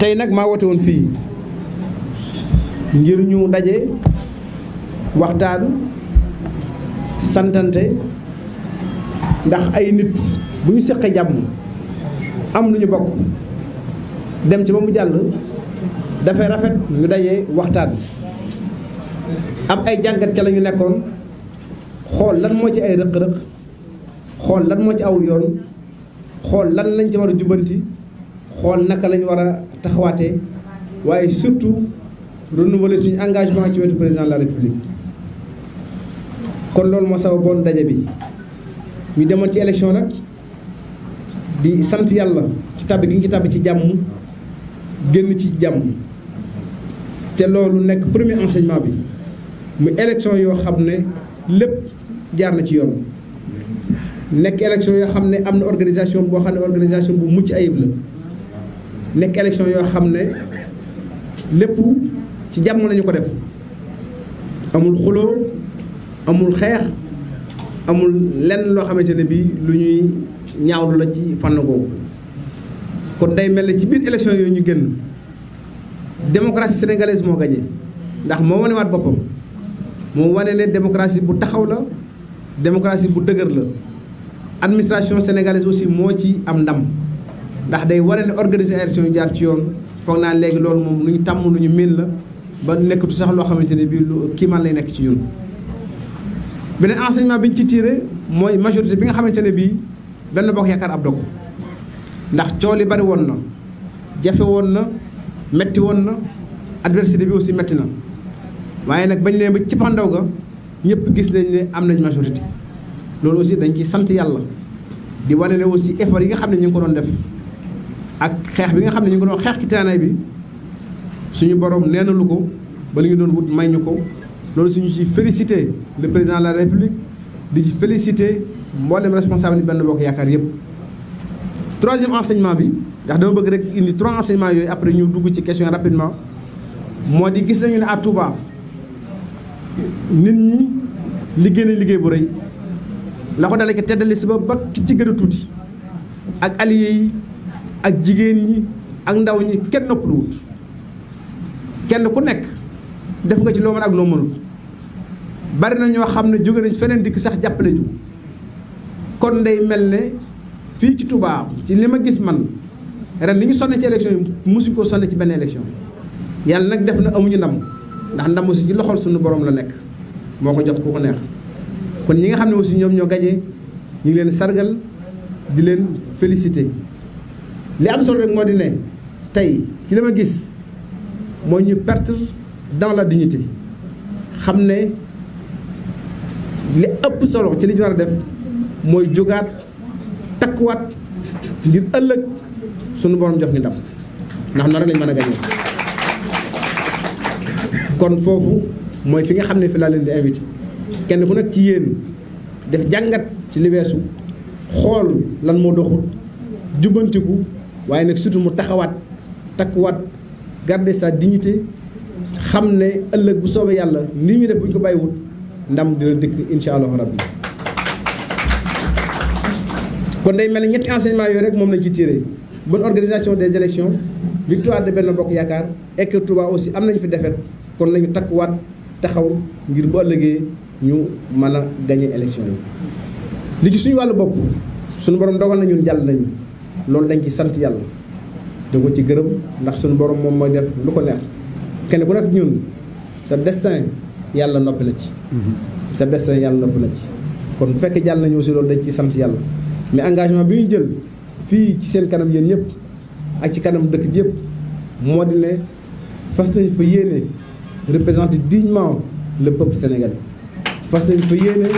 tey nag maa woote woon fii ngir ñu daje waxtaan santante ndax ay nit bu ñu seqee jàmm am lu ñu bokk dem ci ba mu jàll dafay rafet ñu daje waxtaan am ay jàngat ca la ñu nekkoon xool lan moo ci ay rëq-rëq xool lan moo ci aw yoon xool lan lañ ci war a jubanti xool naka lañ war a taxawaatee waaye surtout renouveler suñu engagement ci wetu président de la république kon loolu moo sababoon daje bi ñu demoon ci élection nag di sant yàlla ci tàbbi gi ñu ci tàbbi ci jàmm génn ci jàmm te loolu nekk premier enseignement bi mu élection yoo xam ne lépp jaar na ci yoon nekk élection yoo xam ne am na organisation boo xam ne organisation bu mucc ayib la nekk élection yoo xam ne lépp ci jàmm lañu ko def amul xuloo amul xeex amul lenn loo xamante ne bii lu ñuy ñaawlu la ci fànn googu kon day mel ne ci biir élection yooyu ñu génn démocratie sénégalaise moo gagné ndax moo wanewaat boppam moo wane ne démocratie bu taxaw la démocratie bu dëgër la administration sénégalaise aussi moo ci am ndam ndax day wane ne organiser élection yu jaar ci yoon foog naa léegi loolu moom lu ñu tàmm lu ñu miin la ba nekkatu sax loo xamante ne bii lu kiimaan lay nekk ci ñun. beneen enseignement bi ñu ci tiré mooy majorité bi nga xamante ne bii benn bokk yaakaar ab dogu ndax coow li bari woon na jafe woon na metti woon na adversité bi aussi metti na waaye nag bañ leen ba ci pandaw ga ñëpp gis nañ ne am nañ majorité loolu aussi dañ ciy sant yàlla di wane ne aussi effort yi nga xam ne ñu ngi ko doon def ak xeex bi nga xam ne ñu ngi ko doon xeex ci terrain bi suñu borom neenalu ko ba li ñu doon wut may ñu ko loolu suñu ci félicité le président de la république di ci félicité mboolem responsable yi benn bokk yaakaar yëpp. troisième enseignement bi ndax dama bëgg rek indi 3 enseignements yooyu après ñu dugg ci question rapidement moo di gis nañu ne à Touba nit ñi liggéey na liggéey bu rëy la ko dalee ko teddali si ba ki ci gën a tuuti ak alliés yi ak jigéen ñi ak ndaw ñi kenn noppalu wut kenn ku nekk def nga ci loo mën ak loo mënul bari na ñoo xam ne jóge nañ feneen dikk sax jàppale ju kon day mel ne fii ci Touba ci li ma gis man ren li ñu sonne ci élection yi mosuñ ko sonne ci benn élection yàlla nag def na amuñu ndam ndax ndam aussi ci loxol suñu borom la nekk moo ko jox ku ko neex kon ñi nga xam ne aussi ñoom ñoo gagné ñu ngi leen sargal di leen félicité li am solo rek moo di ne tey ci li ma gis mooy ñu perdre dans la dignité xam ne li ëpp solo ci li ñu war a def mooy jógaat takkuwaat ngir ëllëg sunu borom jox ñu ndam ndax noonu rek lañ mën a gagné kon foofu mooy fi nga xam ne fi laa leen di invité kenn ku nekk ci yéen def jàngat ci li weesu xool lan moo doxul jubbantiku waaye nag surtout mu taxawaat takkuwaat garder sa dignité xam ne ëllëg bu soobee yàlla nii ñu def bu ñu ko bàyyiwut ndam dina dikk incha allahu rabbi kon day mel ni ñetti enseignement yooyu rek moom lañ ci tiré bonne organisation des élections victoire de Benno Bokk Yaakaar et que Touba aussi am nañu fi defet kon nañu takkuwaat taxaw ngir bu ëllëgee ñu mën a gagné élection yi li ci suñu wàllu bopp suñu borom dogal na ñun jàll nañu loolu dañ ci sant yàlla da ko ci gërëm ndax suñu borom moom mooy def lu ko neex kenn ku nekk ñun sa destin yàlla noppi na ci sa destin yàlla noppi na ci kon bu fekkee jàll nañu aussi loolu dañ ciy sant yàlla mais engagement bi ñu jël fii ci seen kanam yéen ñëpp ak ci kanam dëkk bi yëpp moo di ne fas nañ fa yéene représenter dignement le peuple sénégalais fas nañ fa yéene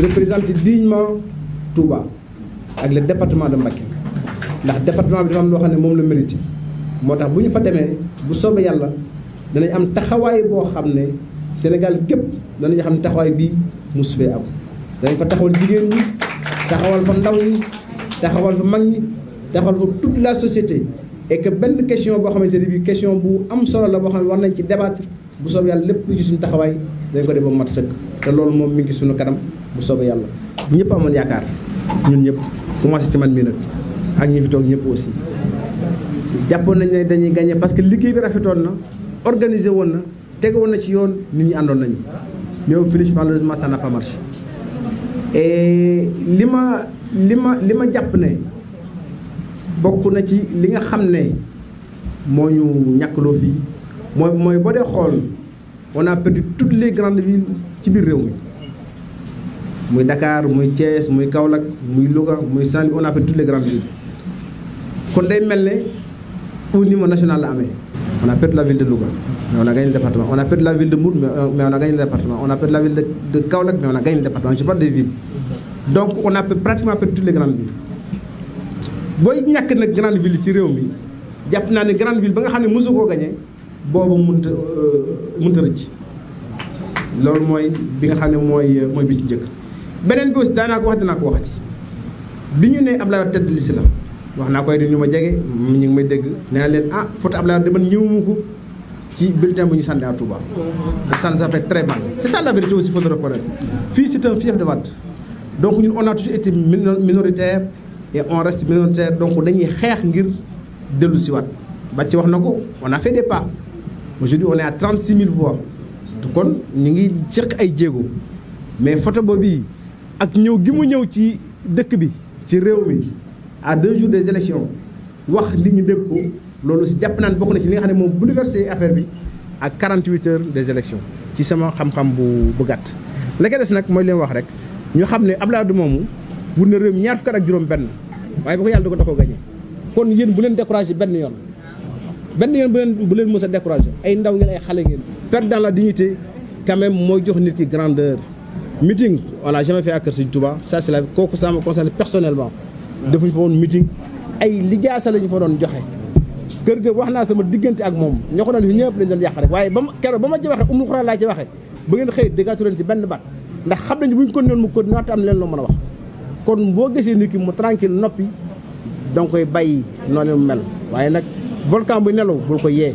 représenter dignement Touba ak le département de Mbacké ndax département bi dafa am loo xam ne moom la mérité moo tax bu ñu fa demee bu soobee yàlla danañ am taxawaay boo xam ne Sénégal gépp danañu xam ne taxawaay bii mosu fee am danañ fa taxawal jigéen ñi taxawal fa ndaw ñi taxawal fa mag ñi taxawal fa toute la société et que benn question boo xamante ne bii question bu am solo la boo xam ne war nañ ci débattre bu soobee yàlla lépp lu ci suñu taxawaay dañ ko def ba mat sëkk te loolu moom mi ngi suñu kanam bu soobee yàlla ñëpp amoon yaakaar ñun ñëpp commencé ci man mii nag ak ñi fi toog ñëpp aussi jàppoon nañ ne dañuy gagné parce que liggéey bi rafetoon na organisé woon na tege woon na ci yoon nit ñi àndoon nañu mais au finish malheureusement ça n'a pas marché. et li ma jàpp ne bokk na ci li nga xam ne moo ñu ñàkkloo fii mooy boo dee xool on a perdu toutes les grandes villes ci biir réew mi muy Dakar muy Thiès muy Kaolack muy Louga muy Saint-Louis on a perdu toutes les grandes villes kon day mel ne au niveau national la amee. On a perdu la ville de Louga, mais on a gagné le département. On a perdu la ville de Mbour, mais on a gagné le département. On a perdu la ville de Kaolack, mais on a gagné le département. Je parle des villes. Donc on a pratiquement perdu toutes les grandes villes. booy ñàkk nag grande ville ci réew mi jàpp naa ne grande ville ba nga xam ne mosu koo gagné boobu mënta rëcc loolu mooy bi nga xam ne mooy bi ci njëkk. beneen bi aussi daanaa ko wax dinaa ko waxati bi ñu ne Abdoulaye Wade tête de liste la wax naa koy di ñu ma jege ñu ngi may dégg nee leen photo Abdoulaye Wade man ñëwuma ko ci bulletin bu ñu sànni à Touba. ça nous a fait très mal. C'est ça la vérité aussi, il faut le reconnaître. Fii c'est un fief de Wade donc ñun on a toujours été minoritaire et on reste minoritaire donc dañuy xeex ngir dellu si waat ba ci wax na ko on a fait des pas aujourd'hui on est à 36 000 voix kon ñu ngi seq ay jéego mais photo boobu ak ñëw gi mu ñëw ci dëkk bi ci réew mi à 2 jours des élections wax li ñu dégg ko loolu si jàpp naan bokk na ci li nga xam ne moom bouleversé affaire bi ak 48 heures des élections ci sama xam-xam bu gàtt. la ca des nag mooy leen wax rek ñu xam ne Abdoulaye Wade moomu wut na réew mi ñaar fukk ak juróom benn waaye ba ko yàlla da ko gagné kon yéen bu leen découragé benn yoon bu leen mës a découragé ay ndaw ngeen ay xale ngeen. perdre dans la dignité quand même mooy jox nit ki grandeur. meeting on l'a jamais fait à Kër Sëñ Touba ça c'est la kooku ça me concerne personnellement defuñu fa woon meeting ay lijaasa la ñu fa doon joxe kër ga wax naa sama diggante ak moom ñoo ko doon fi ñëpp lañ doon yàq rek waaye keroog ba ma ci waxee umul xuraan laa ci waxee ba ngeen xëy déggatu leen ci benn baat ndax xam nañu bu ñu ko noonu mu ko naata am leen loo mën a wax kon boo gisee nit ki mu tranquille noppi donc koy bàyyi noonu mu mel waaye nag volcan bu nelaw bul ko yee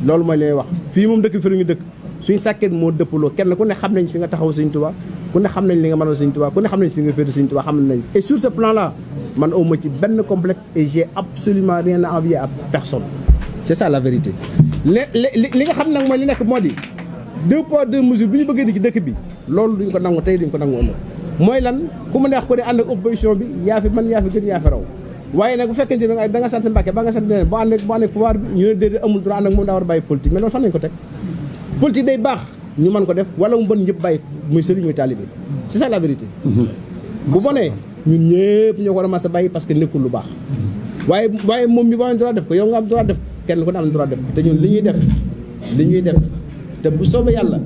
loolu mooy li may wax fii moom dëkk fi la ñu dëkk suñu sàkket moo dëppaloo kenn ku ne xam nañ fi nga taxaw Sëñ Tuubaa ku ne xam nañ li nga mënal Sëñ Tuubaa ku ne xam nañ fi nga féete Sëñ Tuubaa xam nañ et sur ce plan là man awma ci benn complexe et j'ai absolument rien à envier à personne c'est ça la vérité li nga xam nag mooy li nekk moo di 2 poids 2 mesures bi ñu bëggee di ci dëkk bi loolu duñ ko nangu tey duñ ko nangu ëllëg mooy lan ku mu neex ko di ànd ak opposition bi yaa fi man yaa fi gën yaa fi raw waaye nag bu fekkente ne da nga sant Mbàkke ba nga sant ne boo ànd ak pouvoir bi ñu ne déedéet amul droit ànd ak moom daa war a bàyyi politique mais loolu fan lañ ko teg politique day baax ñu mën ko def wala mu bon ñëpp bàyyi muy sëriñ muy taalibe c'est ça la vérité bu bonee ñun ñëpp ñoo ko war a mas a bàyyi parce que nekkul lu baax waaye moom mi ba am droit def ko yow nga am droit def kenn ku ne am droit def ko te ñun li ñuy def te bu soobee yàlla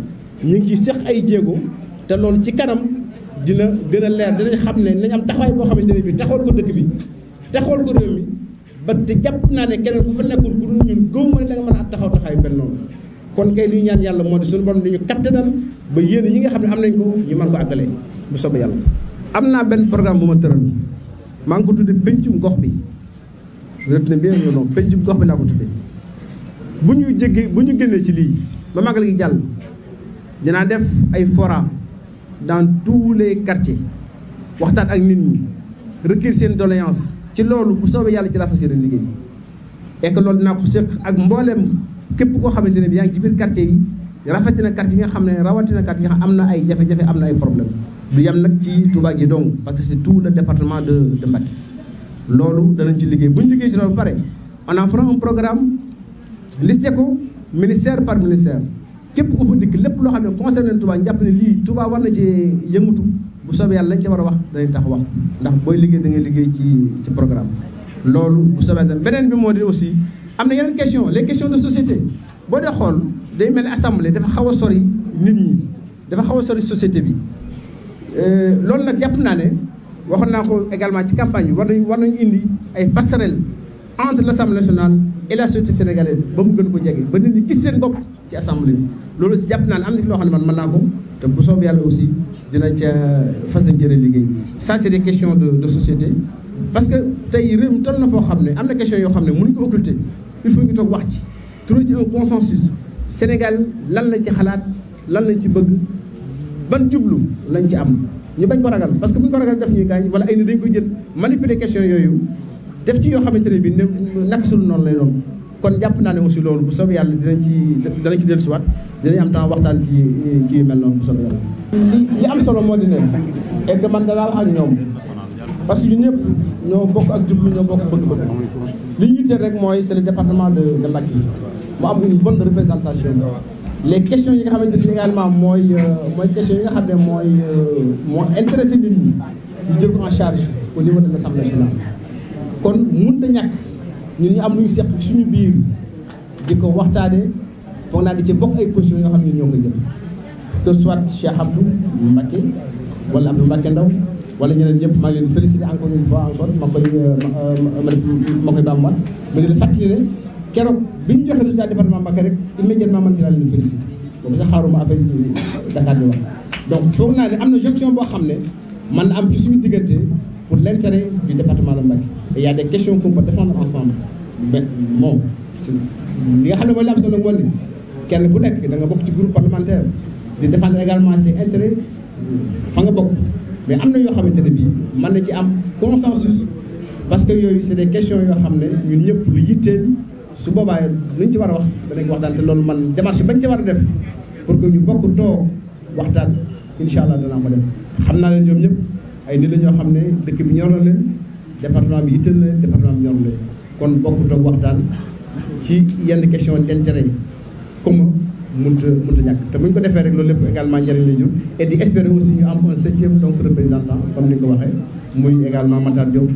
ñu ngi ci seq ay jéego te loolu ci kanam dina gën a leer dinañ xam ne nañ am taxawaay boo xamante ne bii taxawal ko dëkk bi taxawal ko réew mi ba te jàpp naa ne keneen ku fa nekkul ku dul ñun gëw ma ne da nga mën a taxaw taxawaay benn noonu kon kay li ñu ñaan yàlla moo di suñu borom di ñu kattanal ba yéen ñi nga xam ne am nañ ko ñu mën ko àggale bu soobee yàlla. am naa benn programme bu ma tëral maa ngi ko tuddee pencum gox bi retenez bien le nom pencum gox bi laa ko tuddee bu ñu génnee ci lii ba magal gi jàll dinaa def ay fora dans tous les quartiers waxtaan ak nit ñi recueillir seen doléance ci loolu bu soobee yàlla ci laa fas yéene liggéey et que loolu dinaa ko seq ak mbooleem képp koo xamante ne bi yaa ngi ci biir quartier yi rawatina quartier yi nga xam ne rawatina quartier yi nga xam am na ay jafe-jafe am na ay problème du yem nag ci Touba gi donc parce que c'est tout le département de Mbacké loolu danañ ci liggéey bu ñu liggéey ci loolu pare on en fera un programme listé ko ministère par ministère képp ku fa dikk lépp loo xam ne concerné Touba ñu jàpp ne lii Touba war na ci yëngatu bu soobee yàlla lañ ca war a wax danañ tax wax ndax booy liggéey da ngay liggéey ci programme loolu bu soobee yàlla beneen bi moo di aussi am na yeneen question les questions de société boo dee xool day mel ni assemblée dafa xaw a sori nit ñi dafa xaw a sori société bi loolu nag jàpp naa ne waxoon naa ko également ci campagne bi war nañu indi ay passerelles entre l'Assemblée nationale et la société sénégalaise ba mu gën ko jege ba nit ñi gis seen bopp ci assemblée bi loolu si jàpp naa ne am na ci loo xam ne man mën naa ko te bu soob yàlla aussi dinañ ca fas nañ cee liggéey ça c'est des questions de société parce que tey réew mi toll na foo xam ne am na question yoo xam ne mënuñ ko occulter il faut ñu toog wax ci trouver ci un consensus Sénégal lan lañ ci xalaat lan lañ ci bëgg ban jublu lañ ci am ñu bañ ko ragal parce que bu ñu ko ragal def ñuy gaañ wala ay nit dañ koy jël manipuler question yooyu def ci yoo xamante ne bi nekk sul noonu lay doon kon jàpp naa ne aussi loolu bu soobee yàlla danañ ci dellusiwaat dinañ am temps waxtaan ci yu mel noonu bu soobee yàlla. li am solo moo di ne et que man danaa wax ak ñoom parce que ñun ñëpp ñoo bokk ak jublu ñoo bokk bëgg-bëgg li ñu yitteel rek mooy c'est le département de Mbacké mu am une bonne représentation. les questions yi nga xamante ne également mooy questions yi nga xam ne moo intéressé nit ñi ñu jël ko en charge au niveau de l'Assemblée nationale kon mënut a ñàkk ñun ñu am lu ñu seq suñu biir di ko waxtaanee foog naa di ci bokk ay positions yoo xam ne ñoo ko jël que soit Cheikh Abdou Mbacké wala Abdou Mbacké Ndaw wala ñeneen ñëpp maa ngi leen féliciter encore une fois encore ma koy bambaat ma ngi fàttali ne keroog bi ñu joxe résultat département Mbacké rek immédiatement man ci laa leen féliciter boobu sax xaaruma affaire yi Dakar di wax donc foog naa ne am na jonction boo xam ne man na am ci suñu diggante pour l'intérêt du département de Mbacké et il y a des questions qu'on peut défendre ensemble mais bon li nga xam ne mooy la am solo moo ni kenn ku nekk da nga bokk ci groupe parlementaire di défendre également ses intérêts fa nga bokk mais am na yoo xamante ne bii mën na ci am consensus parce que yooyu c'est des questions yoo xam ne ñun ñëpp lu yitteel su boobaa luñ ci war a wax danañ ko waxtaan te loolu man démarche bañ ci war a def pour que ñu bokk toog waxtaan incha allah danaa ko def xam naa leen ñoom ñëpp ay nit la ñoo xam ne dëkk bi ñor na leen département bi yitteel na leen département bi ñor na leen kon bokk toog waxtaan ci yenn question d'intérêt yi comme mënut a ñàkk te bu ñu ko defee rek loolu lépp également njëriñ la ñu et di espérer aussi ñu am un 7e donc représentant comme ni nga ko waxee muy également Matar Diop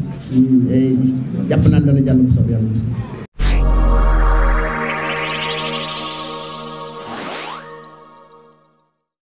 et jàpp naa dana jàll bu soobee yàlla.